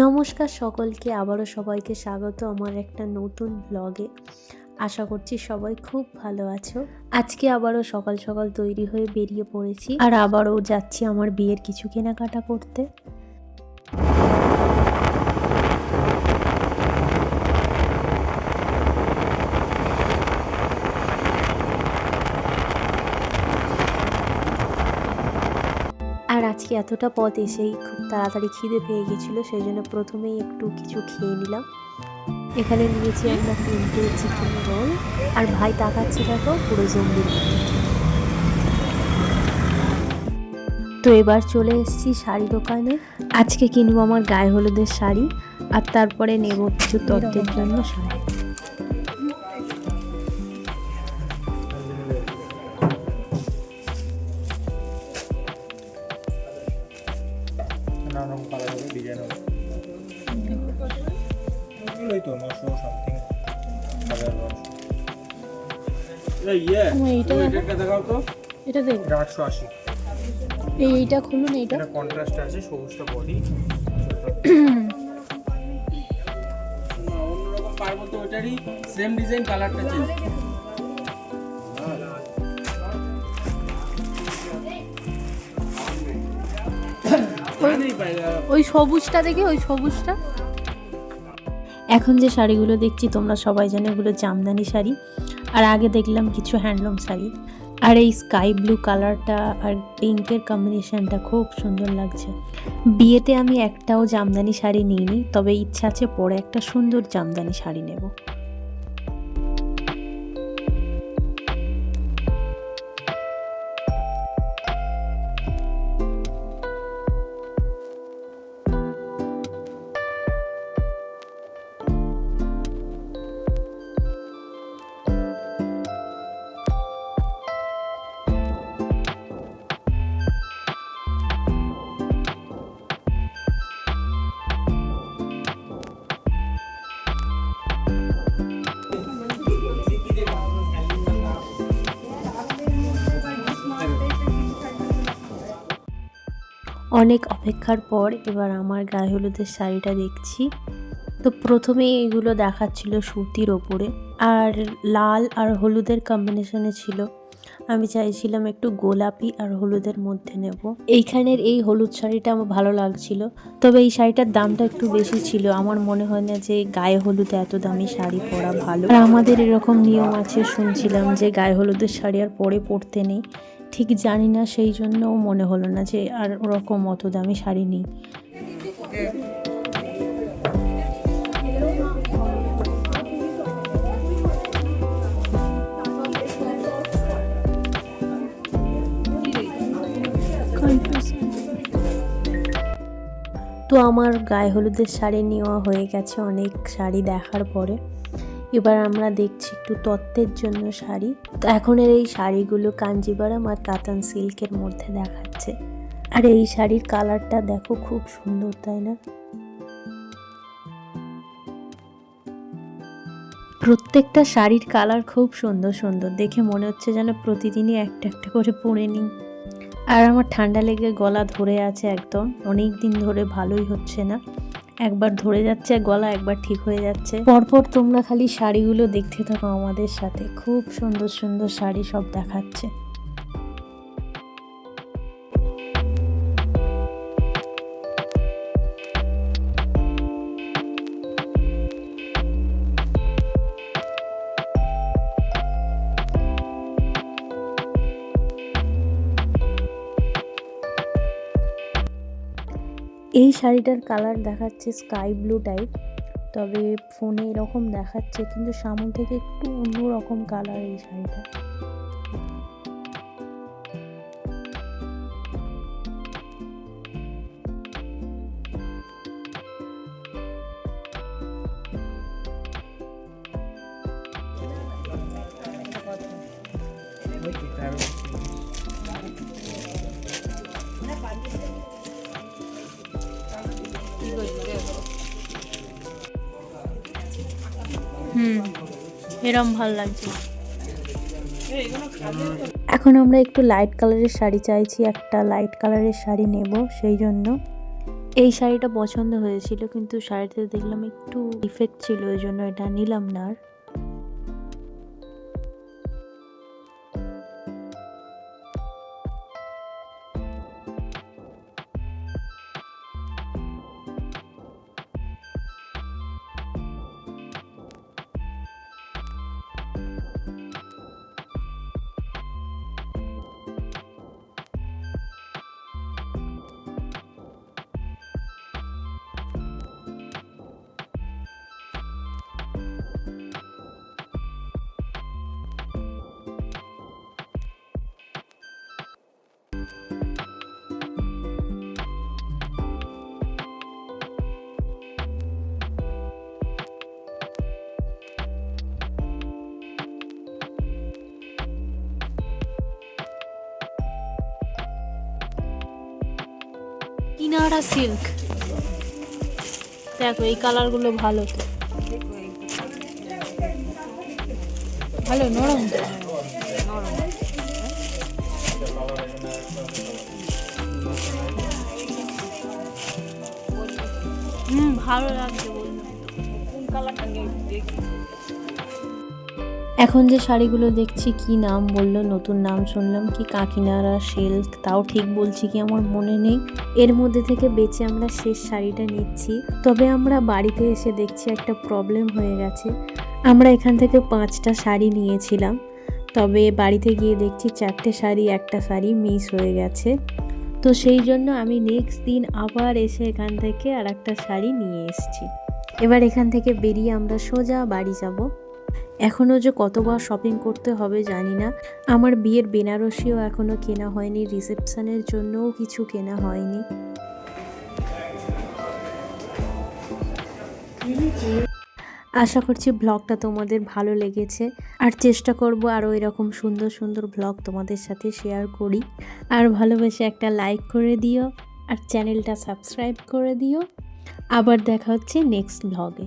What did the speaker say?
নমস্কার সকলকে, আবারও সবাইকে স্বাগত আমার একটা নতুন ব্লগে। আশা করছি সবাই খুব ভালো আছো। আজকে আবারও সকাল সকাল তৈরি হয়ে বেরিয়ে পড়েছি, আর আবারও যাচ্ছি আমার বিয়ের কিছু কেনাকাটা করতে। আর আজকে এতটা পথ এসেই খুব তাড়াতাড়ি খিদে পেয়ে গেছিলো, সেই জন্য প্রথমেই একটু কিছু খেয়ে নিলাম। এখানে নিয়েছি আমরা 3টে চিকেন রোল, আর ভাই তাকাচ্ছে দেখো পুরো জম্বির মতো। তো এবার চলে এসেছি শাড়ি দোকানে। আজকে কিনবো আমার গায়ে হলুদের শাড়ি, আর তারপরে নেব কিছু তত্ত্বের জন্য শাড়ি। এইটা খুলুন, এইটা কন্ট্রাস্ট আছে, সবুজটা বডি, অন্যরকম পার মধ্যে ওটারই সেম ডিজাইন, কালারটা চেঞ্জ। ওই সবুজটা দেখে, ওই সবুজটা। এখন যে শাড়িগুলো দেখছি তোমরা সবাই জানো এগুলো জামদানি শাড়ি, আর আগে দেখলাম কিছু হ্যান্ডলুম শাড়ি। আর এই স্কাই ব্লু কালারটা আর পিঙ্কের কম্বিনেশনটা খুব সুন্দর লাগছে। বিয়েতে আমি একটাও জামদানি শাড়ি নিইনি, তবে ইচ্ছা আছে পরে একটা সুন্দর জামদানি শাড়ি নেব। অনেক অপেক্ষার পর এবার আমার গায়ে হলুদের শাড়িটা দেখছি। তো প্রথমেই এগুলো দেখাচ্ছিল সুতির ওপরে, আর লাল আর হলুদের কম্বিনেশনে ছিল। আমি চাইছিলাম একটু গোলাপি আর হলুদের মধ্যে নেব। এইখানের এই হলুদ শাড়িটা আমার ভালো লাগছিল, তবে এই শাড়িটার দামটা একটু বেশি ছিল। আমার মনে হয় না যে গায়ে হলুদে এত দামি শাড়ি পরা ভালো। আর আমাদের এরকম নিয়ম আছে, শুনছিলাম যে গায়ে হলুদের শাড়ি আর পরে পরতে নেই। ঠিক জানি না, সেই জন্যও মনে হলো না যে আর ওরকম অত দামি শাড়ি নেই। তো আমার গায়ে হলুদের শাড়ি নেওয়া হয়ে গেছে অনেক শাড়ি দেখার পরে। এবার আমরা দেখছি একটু তত্ত্বের জন্য শাড়ি। তো এখনের এই শাড়িগুলো কাঞ্জিভারাম আর কাতান সিল্কের মধ্যে দেখাচ্ছে। আর এই শাড়ির কালারটা দেখো, খুব সুন্দর, তাই না? প্রত্যেকটা শাড়ির কালার খুব সুন্দর সুন্দর, দেখে মনে হচ্ছে যেন প্রতিদিনই একটা একটা করে পরে নিই। আর আমার ঠান্ডা লেগে গলা ধরে আছে একদম, অনেক দিন ধরে, ভালোই হচ্ছে না। একবার ধরে যাচ্ছে গলা, একবার ঠিক হয়ে যাচ্ছে। পরপর তোমরা খালি শাড়িগুলো দেখতে থাকো আমাদের সাথে, খুব সুন্দর সুন্দর শাড়ি সব দেখাচ্ছে। এই শাড়িটার কালার দেখাচ্ছে স্কাই ব্লু টাইপ, তবে ফোনে এরকম দেখাচ্ছে, কিন্তু সামনে থেকে একটু অন্যরকম কালার এই শাড়িটা। এরম ভাল লাগছে। এখন আমরা একটু লাইট কালারের শাড়ি চাইছি, একটা লাইট কালারের শাড়ি নেব, সেই জন্য এই শাড়িটা পছন্দ হয়েছিল, কিন্তু শাড়িতে দেখলাম একটু ডিফেক্ট ছিল, ওই জন্য এটা নিলাম না আর। কিনারা সিল্ক, দেখো এই কালারগুলো ভালো, তো ভালো নরম তো। ভালো লাগছে বললাম। কোন কালারটা দেখি। এখন যে শাড়িগুলো দেখছি কি নাম বললো, নতুন নাম শুনলাম, কি কাকিনাড়া সিল্ক, তাও ঠিক বলছি কি আমার মনে নেই। এর মধ্যে থেকে বেছে আমরা শেষ শাড়িটা নিচ্ছি। তবে আমরা বাড়িতে এসে দেখছি একটা প্রবলেম হয়ে গেছে। আমরা এখান থেকে 5টা শাড়ি নিয়েছিলাম, তবে বাড়িতে গিয়ে দেখছি 4টে শাড়ি, একটা শাড়ি মিস হয়ে গেছে। তো সেই জন্য আমি নেক্সট দিন আবার এসে এখান থেকে আর একটা শাড়ি নিয়ে এসেছি। এবার এখান থেকে বেরিয়ে আমরা সোজা বাড়ি যাব। এখনও যে কতবার শপিং করতে হবে জানি না। আমার বিয়ের বেনারসিও এখনও কেনা হয়নি, রিসেপশনের জন্যও কিছু কেনা হয়নি। আশা করছি ব্লগটা তোমাদের ভালো লেগেছে, আর চেষ্টা করব আরও এরকম সুন্দর সুন্দর ব্লগ তোমাদের সাথে শেয়ার করি। আর ভালোবেসে একটা লাইক করে দিও, আর চ্যানেলটা সাবস্ক্রাইব করে দিও। আবার দেখা হচ্ছে নেক্সট ব্লগে।